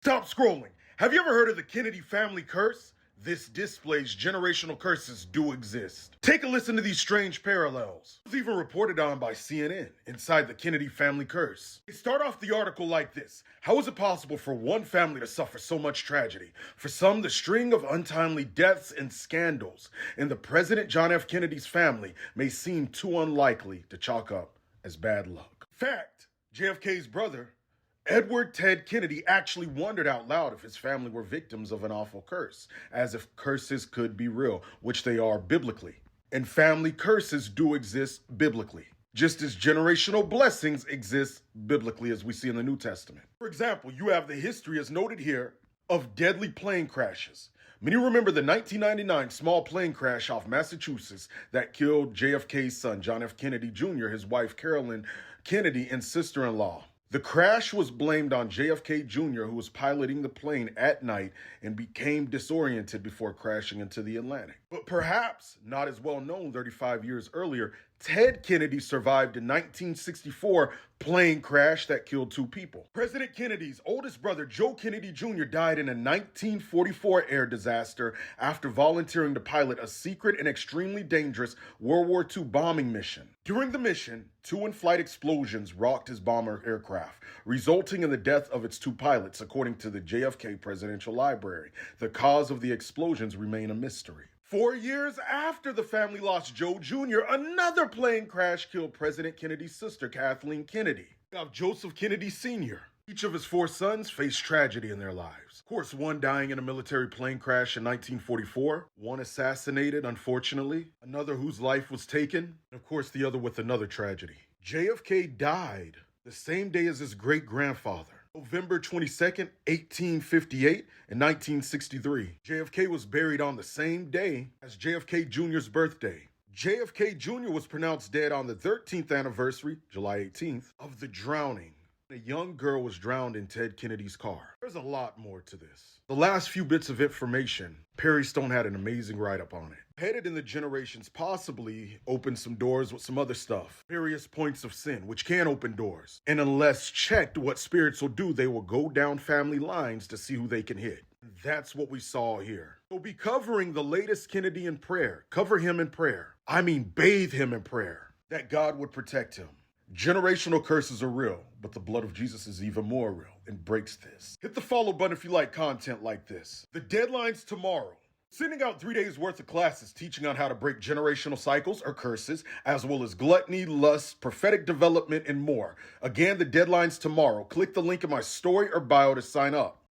Stop scrolling. Have you ever heard of the Kennedy family curse? This displays generational curses do exist. Take a listen to these strange parallels. It was even reported on by CNN inside the Kennedy family curse. They start off the article like this. How is it possible for one family to suffer so much tragedy? For some, the string of untimely deaths and scandals in the President John F. Kennedy's family may seem too unlikely to chalk up as bad luck. Fact, JFK's brother, Edward Ted Kennedy, actually wondered out loud if his family were victims of an awful curse, as if curses could be real, which they are biblically. And family curses do exist biblically, just as generational blessings exist biblically, as we see in the New Testament. For example, you have the history, as noted here, of deadly plane crashes. Many remember the 1999 small plane crash off Massachusetts that killed JFK's son, John F. Kennedy Jr., his wife, Carolyn Kennedy, and sister-in-law. The crash was blamed on JFK Jr., who was piloting the plane at night and became disoriented before crashing into the Atlantic. But perhaps not as well known 35 years earlier, Ted Kennedy survived a 1964 plane crash that killed 2 people. President Kennedy's oldest brother, Joe Kennedy Jr., died in a 1944 air disaster after volunteering to pilot a secret and extremely dangerous World War II bombing mission. During the mission, 2 in-flight explosions rocked his bomber aircraft, resulting in the death of its 2 pilots, according to the JFK Presidential Library. The cause of the explosions remain a mystery. 4 years after the family lost Joe Jr., another plane crash killed President Kennedy's sister, Kathleen Kennedy. We have Joseph Kennedy Sr. Each of his 4 sons faced tragedy in their lives. Of course, one dying in a military plane crash in 1944, one assassinated, unfortunately, another whose life was taken, and of course the other with another tragedy. JFK died the same day as his great-grandfather. November 22nd, 1858 and 1963. JFK was buried on the same day as JFK Jr.'s birthday. JFK Jr. was pronounced dead on the 13th anniversary, July 18th, of the drowning. A young girl was drowned in Ted Kennedy's car. There's a lot more to this. The last few bits of information, Perry Stone had an amazing write-up on it. Headed in the generations possibly opened some doors with some other stuff. Various points of sin, which can open doors. And unless checked, what spirits will do, they will go down family lines to see who they can hit. That's what we saw here. We'll be covering the latest Kennedy in prayer. Cover him in prayer. I mean, bathe him in prayer. That God would protect him. Generational curses are real, but the blood of Jesus is even more real and breaks this. Hit the follow button if you like content like this. The deadline's tomorrow. Sending out 3 days worth of classes teaching on how to break generational cycles or curses, as well as gluttony, lust, prophetic development, and more. Again, the deadline's tomorrow. Click the link in my story or bio to sign up.